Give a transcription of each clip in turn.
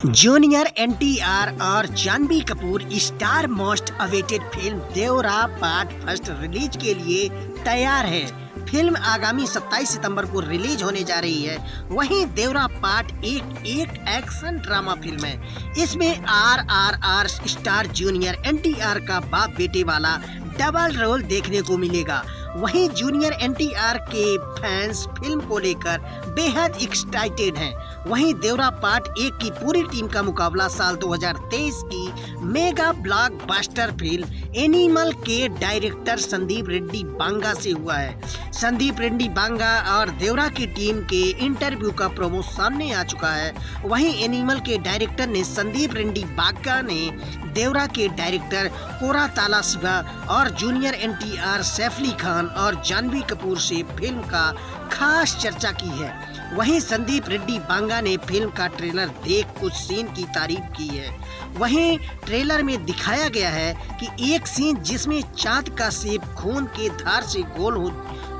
Junior NTR और Janhvi Kapoor star most awaited film Devara part first release के लिए तैयार है। फिल्म आगामी 27 सितंबर को रिलीज होने जा रही है। वहीं देवरा पार्ट एक एक्शन ड्रामा फिल्म है। इसमें RRR स्टार जूनियर एनटीआर का बाप बेटे वाला डबल रोल देखने को मिलेगा। वहीं जूनियर एनटीआर के फैंस फिल्म को लेकर बेहद एक्साइटेड हैं। वहीं देवरा पार्ट 1 की पूरी टीम का मुकाबला साल 2023 की मेगा ब्लॉकबस्टर फिल्म एनिमल के डायरेक्टर संदीप रेड्डी बांगा से हुआ है। संदीप रेड्डी बांगा और देवरा की टीम के इंटरव्यू का प्रोमो सामने आ चुका है। वहीं एनिमल के डायरेक्टर ने संदीप रेड्डी बांगा ने देवरा के डायरेक्टर कोराताला शिवा और जूनियर एनटीआर सैफ अली खान और जानवी कपूर से फिल्म का खास चर्चा की है। वहीं संदीप रेड्डी बांगा ने फिल्म का ट्रेलर देख कुछ सीन की तारीफ की है। वहीं ट्रेलर में दिखाया गया है कि एक सीन जिसमें चांद का शेप खून के धार से गोल हो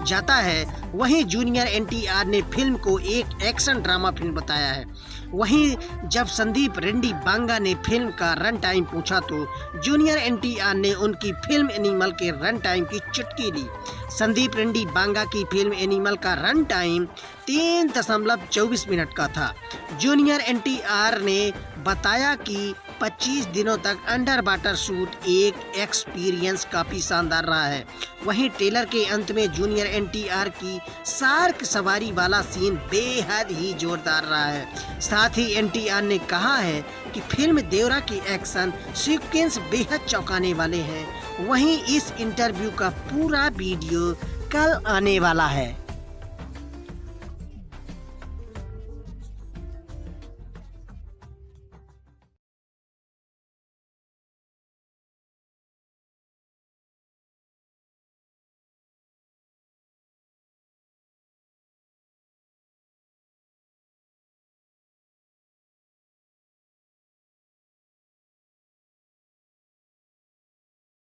जाता है। वहीं जूनियर एनटीआर ने फिल्म को एक एक्शन ड्रामा फिल्म बताया है। वहीं जब संदीप रेड्डी बांगा ने फिल्म का रन टाइम पूछा तो जूनियर एनटीआर ने उनकी फिल्म एनिमल के रन टाइम की चुटकी ली। संदीप रेड्डी बांगा की फिल्म एनिमल का रन टाइम 3.24 मिनट का था। जूनियर एनटीआर ने बताया कि 25 दिनों तक अंडर वाटर शूट एक एक्सपीरियंस काफी शानदार रहा है। वहीं ट्रेलर के अंत में जूनियर एनटीआर की शार्क सवारी वाला सीन बेहद ही जोरदार रहा है। साथ ही एनटीआर ने कहा है कि फिल्म देवरा की एक्शन सीक्वेंस बेहद चौंकाने वाले हैं। वहीं इस इंटरव्यू का पूरा वीडियो कल आने वाला है।